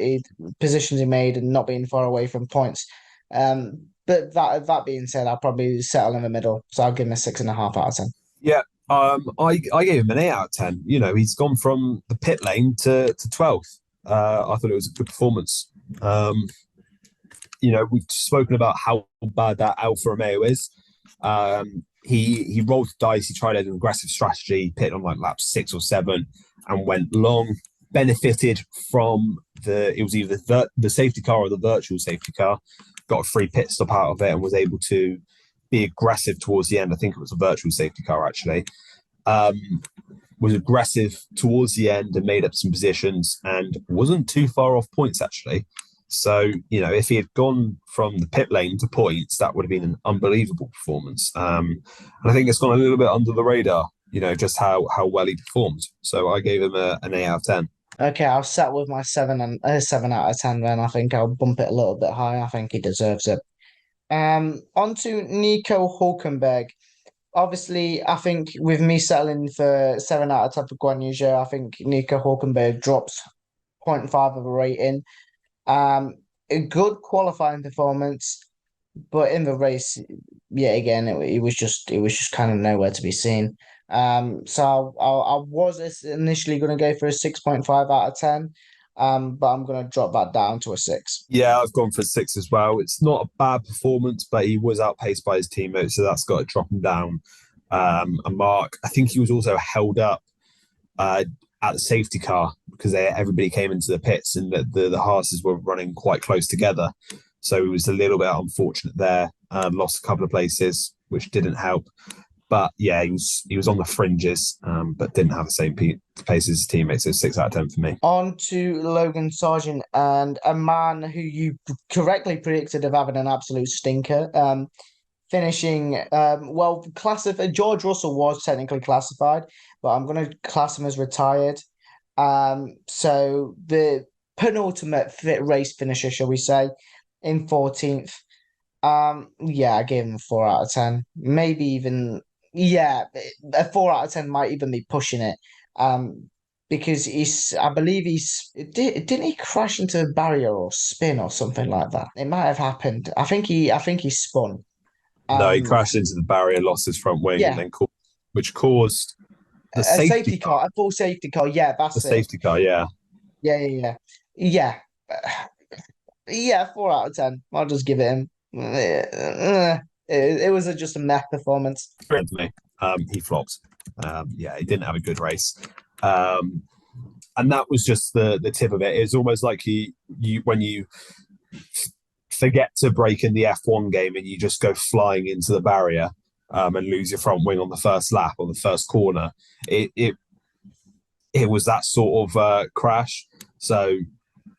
and not being far away from points. But that being said, I'll probably settle in the middle, so I'll give him a 6.5 out of 10. Yeah, I gave him an 8 out of 10. He's gone from the pit lane to 12th. I thought it was a good performance. We've spoken about how bad that Alfa Romeo is. He rolled the dice. He tried an aggressive strategy, pitted on like lap 6 or 7, and went long. Benefited from it was either the safety car or the virtual safety car. Got a free pit stop out of it and was able to be aggressive towards the end. I think it was a virtual safety car actually. Was aggressive towards the end and made up some positions and wasn't too far off points actually. So, if he had gone from the pit lane to points, that would have been an unbelievable performance. And I think it's gone a little bit under the radar, just how well he performed. So I gave him an 8 out of 10. Okay, I'll set with my 7 out of 10 then. I think I'll bump it a little bit higher. I think he deserves it. On to Nico Hulkenberg. Obviously, I think with me settling for 7 out of 10 for Guan Yu Zhou, I think Nico Hulkenberg drops 0.5 of a rating. A good qualifying performance, but in the race, yet again, it was just kind of nowhere to be seen. So I was initially going to go for a 6.5 out of 10, but I'm going to drop that down to a 6. Yeah, I've gone for 6 as well. It's not a bad performance, but he was outpaced by his teammates, so that's got to drop him down a mark. I think he was also held up at the safety car because everybody came into the pits and the Haas's were running quite close together. So it was a little bit unfortunate there. Lost a couple of places, which didn't help. But yeah, he was on the fringes, but didn't have the same pace as his teammates. So 6 out of 10 for me. On to Logan Sargent, and a man who you correctly predicted of having an absolute stinker. Finishing, George Russell was technically classified, but I'm going to class him as retired. So the penultimate race finisher, shall we say, in 14th. I gave him a 4 out of 10. Maybe even, a 4 out of 10 might even be pushing it. Because didn't he crash into a barrier or spin or something like that? It might have happened. I think he spun. No, he crashed into the barrier, lost his front wing, and then which caused the safety car, a full safety car. Yeah, that's the safety car. Yeah. Yeah. 4 out of 10. I'll just give it him. It was just a meh performance. He flopped. He didn't have a good race. And that was just the tip of it. It's almost like when you forget to brake in the F1 game and you just go flying into the barrier and lose your front wing on the first lap or the first corner. It was that sort of crash. So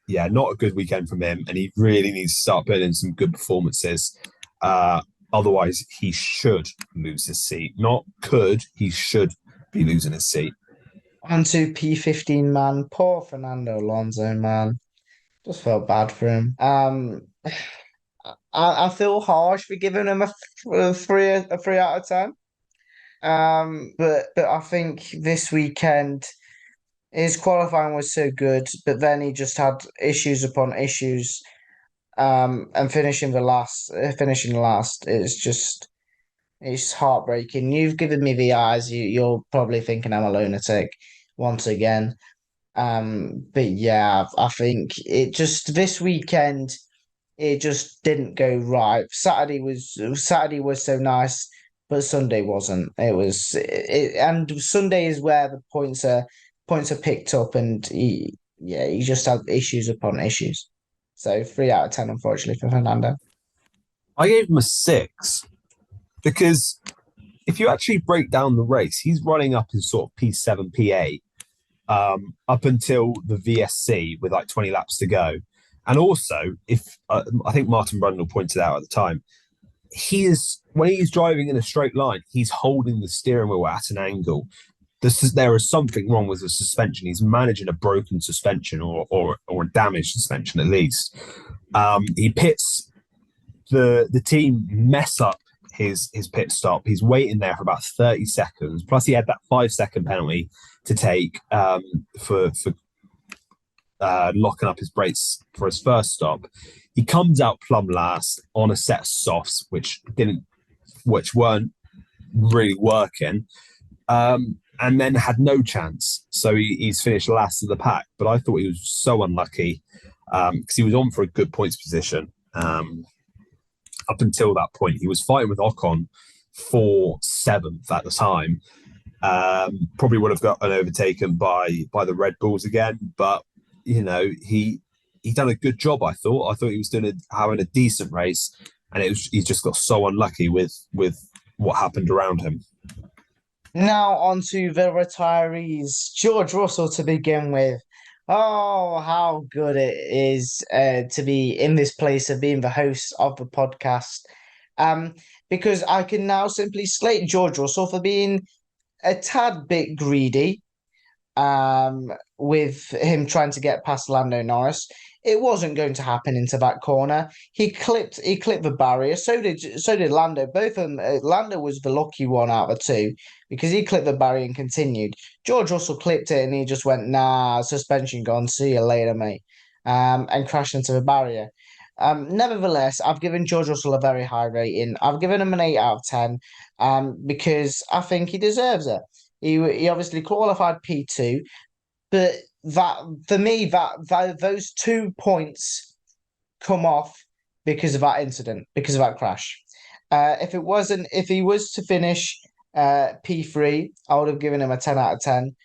yeah, not a good weekend from him, and he really needs to start putting in some good performances. Otherwise, he should lose his seat. Not could, he should be losing his seat. On to P15, man. Poor Fernando Alonso, man. Just felt bad for him. I feel harsh for giving him a 3 out of 10. But I think this weekend his qualifying was so good, but then he just had issues upon issues. And finishing last it's heartbreaking. You've given me the eyes. You're probably thinking I'm a lunatic once again. But yeah, I think this weekend it just didn't go right. Saturday was so nice, but Sunday wasn't. And Sunday is where the points are points are picked up, and he just had issues upon issues. So 3 out of 10, unfortunately, for Fernando. I gave him a 6 because if you actually break down the race, he's running up in sort of P7, P8 up until the VSC with like 20 laps to go. And also, if I think Martin Brundle pointed out at the time, when he's driving in a straight line, he's holding the steering wheel at an angle. There is something wrong with the suspension. He's managing a broken suspension or a damaged suspension at least. He pits the team mess up his pit stop. He's waiting there for about 30 seconds. Plus, he had that 5-second penalty to take for locking up his brakes for his first stop. He comes out plumb last on a set of softs, which weren't really working, and then had no chance. So he's finished last of the pack. But I thought he was so unlucky because he was on for a good points position. Up until that point, he was fighting with Ocon for 7th at the time. Probably would have gotten overtaken by the Red Bulls again, but he done a good job. I thought he was having a decent race, and he just got so unlucky with what happened around him. Now on to the retirees. George Russell to begin with. Oh, how good it is to be in this place of being the host of the podcast. Because I can now simply slate George Russell for being a tad bit greedy with him trying to get past Lando Norris. It wasn't going to happen into that corner. He clipped the barrier. So did Lando. Both of them. Lando was the lucky one out of the two because he clipped the barrier and continued. George Russell clipped it and he just went, nah, suspension gone. See you later, mate. And crashed into the barrier. Nevertheless, I've given George Russell a very high rating. I've given him an 8 out of 10 because I think he deserves it. He obviously qualified P2, but that for me that those 2 points come off because of that incident, because of that crash. If he was to finish P3, I would have given him a 10 out of 10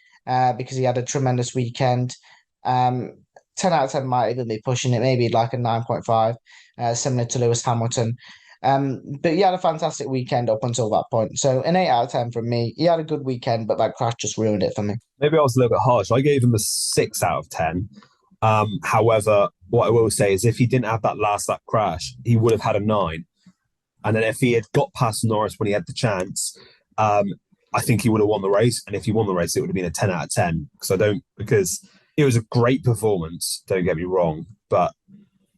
because he had a tremendous weekend. 10 out of 10 might even be pushing it, maybe like a 9.5, similar to Lewis Hamilton. But he had a fantastic weekend up until that point. So an 8 out of 10 from me. He had a good weekend, but that crash just ruined it for me. Maybe I was a little bit harsh. I gave him a 6 out of 10. However, what I will say is if he didn't have that last lap crash, he would have had a 9. And then if he had got past Norris when he had the chance, I think he would have won the race. And if he won the race, it would have been a 10 out of 10. Because it was a great performance, don't get me wrong. But,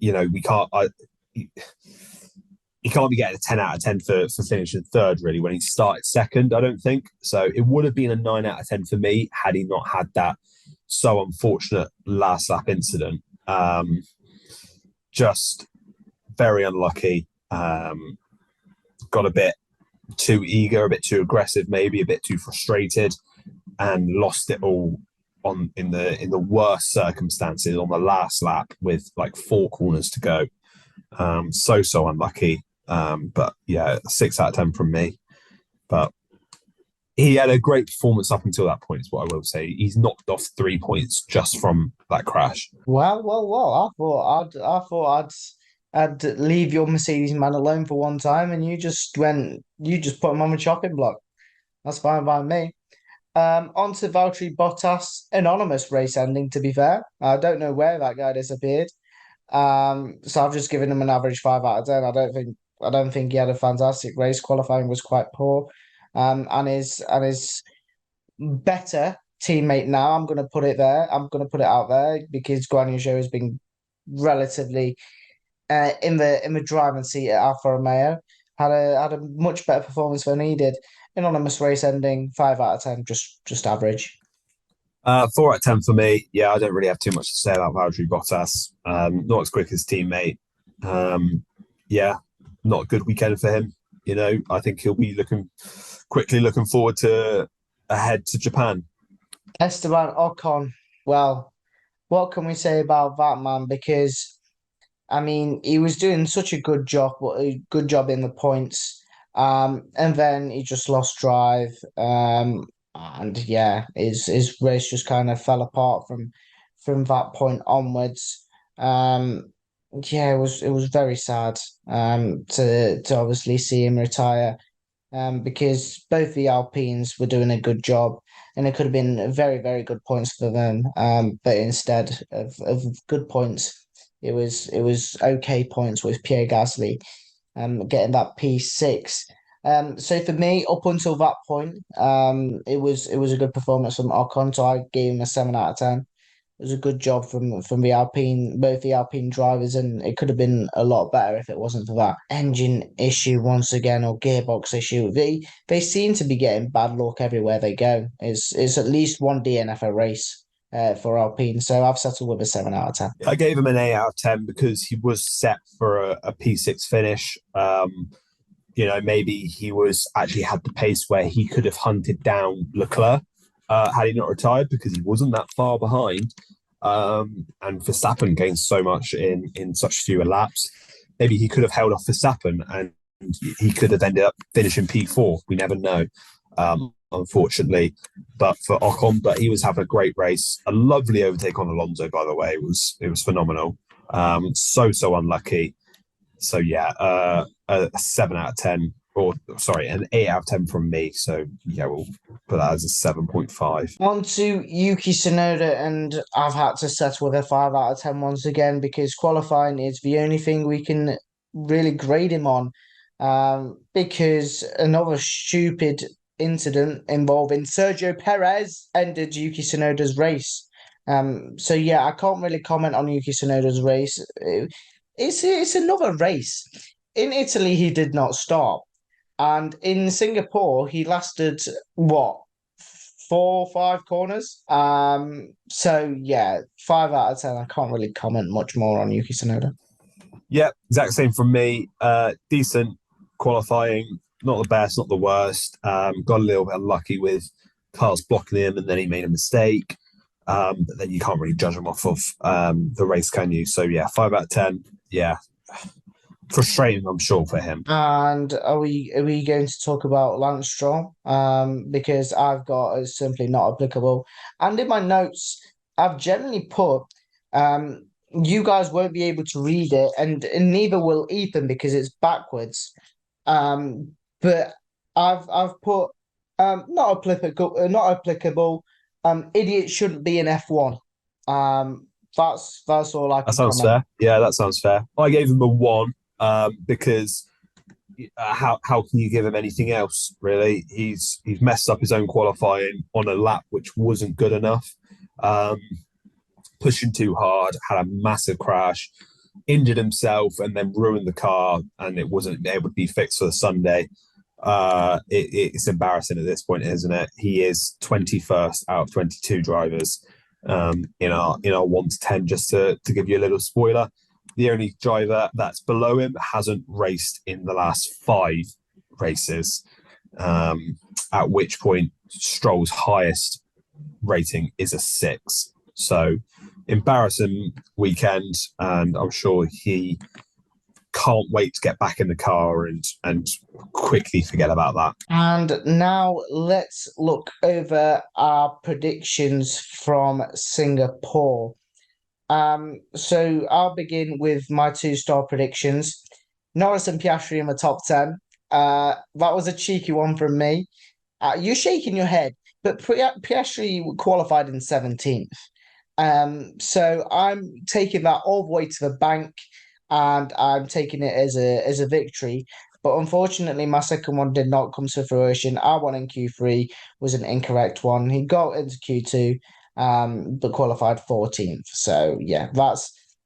we can't... He can't be getting a 10 out of 10 for finishing third, really, when he started second, I don't think. So it would have been a 9 out of 10 for me had he not had that so unfortunate last lap incident. Just very unlucky. Got a bit too eager, a bit too aggressive, maybe a bit too frustrated, and lost it all in the worst circumstances on the last lap with like 4 corners to go. So unlucky. But yeah, 6 out of 10 from me. But he had a great performance up until that point, is what I will say. He's knocked off 3 points just from that crash. Well. I thought I'd leave your Mercedes man alone for one time, and you just put him on the chopping block. That's fine by me. On to Valtteri Bottas, anonymous race ending, to be fair. I don't know where that guy disappeared. So I've just given him an average 5 out of 10. I don't think he had a fantastic race. Qualifying was quite poor. And his better teammate now, I'm gonna put it there. I'm gonna put it out there because Guan Yu Zhou has been relatively in the driving seat at Alfa Romeo. Had a much better performance than he did. Anonymous race ending, 5 out of 10, just average. 4 out of 10 for me. Yeah, I don't really have too much to say about Valtteri Bottas. Not as quick as teammate. Yeah, not a good weekend for him. I think he'll be looking forward to ahead to Japan. Esteban Ocon. Well, what can we say about that man? Because I mean, he was doing such a good job in the points. And then he just lost drive. and yeah, his race just kind of fell apart from that point onwards. Um, yeah, it was very sad to obviously see him retire because both the Alpines were doing a good job, and it could have been very, very good points for them. But instead of good points, it was okay points with Pierre Gasly getting that P6. So for me, up until that point, it was a good performance from Ocon. So I gave him a 7 out of 10. It was a good job from the Alpine, both the Alpine drivers, and it could have been a lot better if it wasn't for that engine issue once again, or gearbox issue. They seem to be getting bad luck everywhere they go. It's at least one DNF a race for Alpine, so I've settled with a 7 out of 10. I gave him an 8 out of 10 because he was set for a P6 finish. Maybe he was actually had the pace where he could have hunted down Leclerc had he not retired, because he wasn't that far behind. And Verstappen gained so much in such fewer laps. Maybe he could have held off Verstappen and he could have ended up finishing P4. We never know, unfortunately. But for Ocon, he was having a great race. A lovely overtake on Alonso, by the way. It was phenomenal. So unlucky. So yeah, a 7 out of 10, or sorry, an 8 out of 10 from me. So yeah, we'll put that as a 7.5. On to Yuki Tsunoda, and I've had to settle with a 5 out of 10 once again because qualifying is the only thing we can really grade him on. Because another stupid incident involving Sergio Perez ended Yuki Tsunoda's race. So yeah, I can't really comment on Yuki Tsunoda's race. It's another race. In Italy, he did not start. And in Singapore, he lasted what, 4 or 5 corners? So yeah, 5 out of 10. I can't really comment much more on Yuki Tsunoda. Yeah, exact same from me. Decent qualifying, not the best, not the worst. Got a little bit unlucky with cars blocking him, and then he made a mistake. But then you can't really judge him off of the race, can you? So yeah, 5 out of 10. Yeah, frustrating, I'm sure, for him. And are we going to talk about Lance Stroll? Because I've got it's simply not applicable. And in my notes, I've generally put you guys won't be able to read it, and neither will Ethan because it's backwards. But I've put not applicable. Idiot shouldn't be in F1. That's all I That can sounds comment. fair. Yeah, that sounds fair. I gave him a 1 because how can you give him anything else, really? He's messed up his own qualifying on a lap which wasn't good enough. Pushing too hard, had a massive crash, injured himself, and then ruined the car, and it wasn't able to be fixed for the Sunday. It's embarrassing at this point, isn't it? He is 21st out of 22 drivers in our 1 to 10. Just to give you a little spoiler, the only driver that's below him hasn't raced in the last 5 races. At which point Stroll's highest rating is a 6. So embarrassing weekend, and I'm sure he can't wait to get back in the car and quickly forget about that. And now let's look over our predictions from Singapore. So I'll begin with my 2-star predictions. Norris and Piastri in the top 10. That was a cheeky one from me. You're shaking your head, but Piastri qualified in 17th. So I'm taking that all the way to the bank, and I'm taking it as a victory. But unfortunately, my second one did not come to fruition. Our one in Q3 was an incorrect one. He got into Q2, but qualified 14th. So yeah,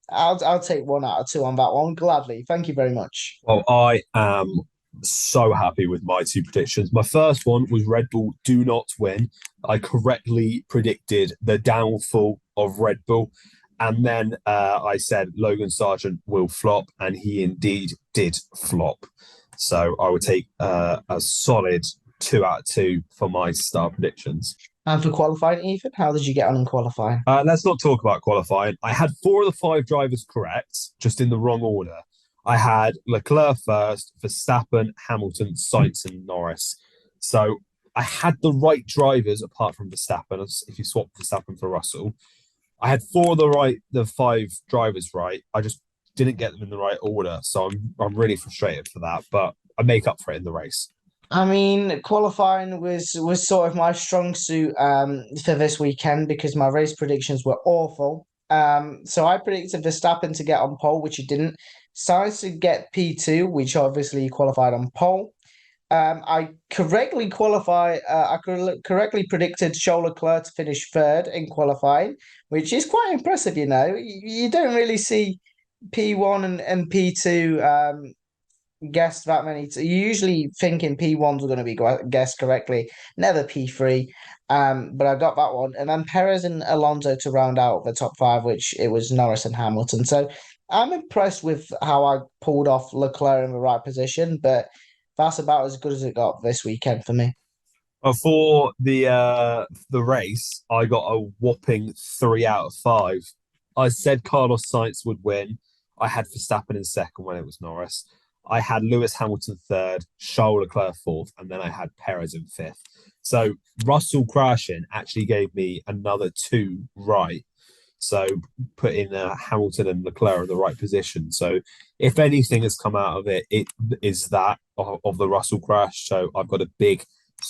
I'll take 1 out of 2 on that one gladly. Thank you very much. Well, I am so happy with my 2 predictions. My first one was Red Bull do not win. I correctly predicted the downfall of Red Bull. And then I said Logan Sargent will flop, and he indeed did flop. So I would take a solid 2 out of 2 for my star predictions. And for qualifying, Ethan, how did you get on in qualifying? Let's not talk about qualifying. I had 4 of the 5 drivers correct, just in the wrong order. I had Leclerc first, Verstappen, Hamilton, Sainz, and Norris. So I had the right drivers apart from Verstappen. If you swap Verstappen for Russell, I had four of the five drivers right. I just didn't get them in the right order, so I'm really frustrated for that. But I make up for it in the race. I mean, qualifying was sort of my strong suit for this weekend because my race predictions were awful. So I predicted Verstappen to get on pole, which he didn't. Sainz to get P2, which obviously qualified on pole. I correctly correctly predicted Charles Leclerc to finish third in qualifying, which is quite impressive. You don't really see P1 and P2 guessed that many. You usually thinking P1s were going to be guessed correctly, never P3. But I got that one, and then Perez and Alonso to round out the top five, which it was Norris and Hamilton. So I'm impressed with how I pulled off Leclerc in the right position, but that's about as good as it got this weekend for me. For the race, I got a whopping 3 out of 5. I said Carlos Sainz would win. I had Verstappen in second when it was Norris. I had Lewis Hamilton third, Charles Leclerc fourth, and then I had Perez in fifth. So Russell crashing actually gave me another two right. So putting Hamilton and Leclerc in the right position. So if anything has come out of it, it is that of the Russell crash. So I've got a big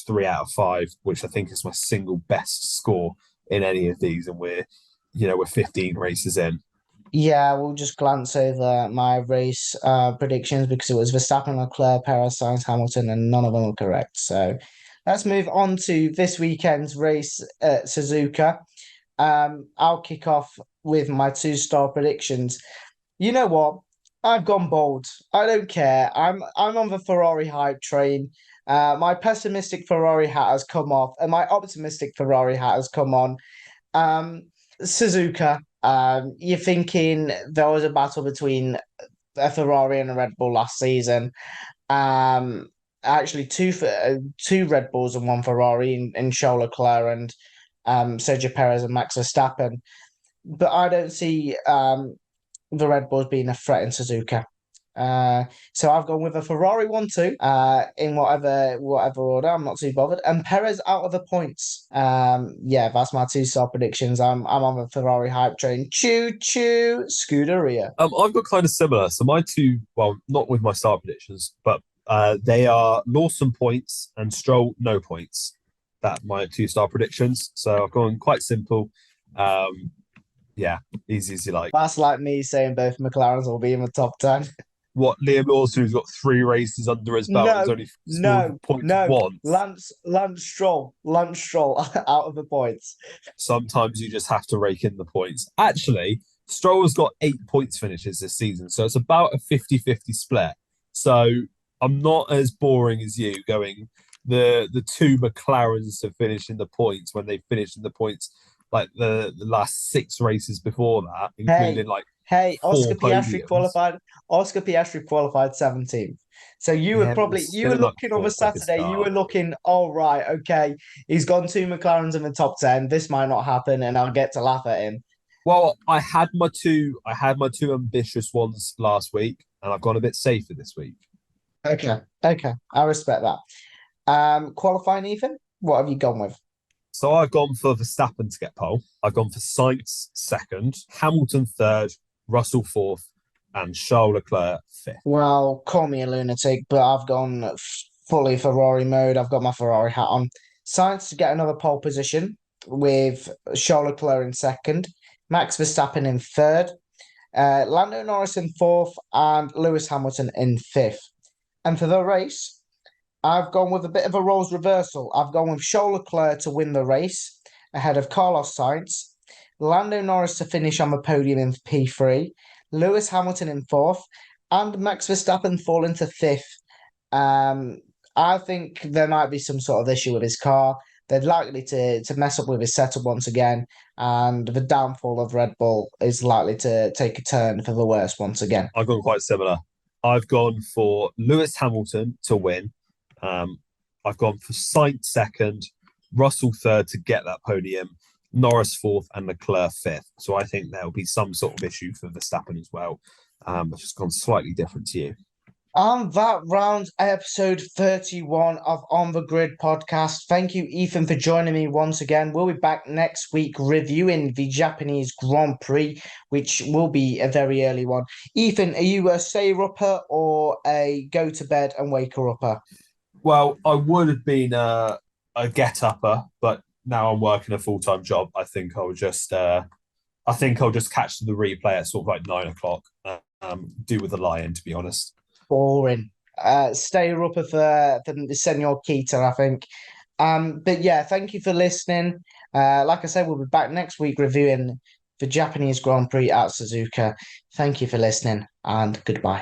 3 out of 5, which I think is my single best score in any of these, and we're 15 races in. Yeah, we'll just glance over my race predictions because it was Verstappen, Leclerc, Perez, Sainz, Hamilton, and none of them were correct. So let's move on to this weekend's race at Suzuka. I'll kick off with my two-star predictions. You know what? I've gone bold. I don't care. I'm on the Ferrari hype train. My pessimistic Ferrari hat has come off, and my optimistic Ferrari hat has come on. Suzuka. You're thinking there was a battle between a Ferrari and a Red Bull last season. Actually, two Red Bulls and one Ferrari in Charles Leclerc and Sergio Perez and Max Verstappen. But I don't see the Red Bulls being a threat in Suzuka. So I've gone with a Ferrari 1-2 in whatever order. I'm not too bothered. And Perez out of the points. Yeah, that's my two-star predictions. I'm on the Ferrari hype train. Choo choo, Scuderia. I've got kind of similar. So my two, well, not with my star predictions, but they are Lawson points and Stroll no points. That my two-star predictions. So I've gone quite simple. Yeah, easy as you like. That's like me saying both McLarens will be in the top 10. What, Liam Lawson, who's got 3 races under his belt, has only scored points once. Lance Stroll out of the points. Sometimes you just have to rake in the points. Actually, Stroll has got 8 points finishes this season, so it's about a 50-50 split. So I'm not as boring as you going the two McLarens to finish in the points when they finished in the points like the last 6 races before that, including Oscar Piastri podiums. Oscar Piastri qualified 17th. So you were looking on the Saturday, you were looking, all right, okay, he's gone 2 McLarens in the top 10. This might not happen, and I'll get to laugh at him. Well, I had my two ambitious ones last week, and I've gone a bit safer this week. Okay. I respect that. Qualifying, Ethan, what have you gone with? So I've gone for Verstappen to get pole. I've gone for Sainz second, Hamilton third, Russell fourth, and Charles Leclerc fifth. Well, call me a lunatic, but I've gone fully Ferrari mode. I've got my Ferrari hat on. Sainz to get another pole position with Charles Leclerc in second, Max Verstappen in third, Lando Norris in fourth, and Lewis Hamilton in fifth. And for the race, I've gone with a bit of a roles reversal. I've gone with Charles Leclerc to win the race ahead of Carlos Sainz, Lando Norris to finish on the podium in P3, Lewis Hamilton in fourth, and Max Verstappen fall into fifth. I think there might be some sort of issue with his car. They're likely to mess up with his setup once again, and the downfall of Red Bull is likely to take a turn for the worse once again. I've gone quite similar. I've gone for Lewis Hamilton to win. I've gone for Sainz second, Russell third to get that podium, Norris fourth, and Leclerc fifth. So I think there'll be some sort of issue for Verstappen as well. I've just gone slightly different to you. And that rounds episode 31 of On the Grid podcast. Thank you, Ethan, for joining me once again. We'll be back next week reviewing the Japanese Grand Prix, which will be a very early one. Ethan, are you a stay-upper or a go-to-bed and wake-upper? Well, I would have been a get-upper, but now I'm working a full-time job. I think I'll just catch the replay at sort of like 9 o'clock. Do with the lion, to be honest. Boring. Stay-upper for the Senor Keita, I think. But yeah, thank you for listening. Like I said, we'll be back next week reviewing the Japanese Grand Prix at Suzuka. Thank you for listening and goodbye.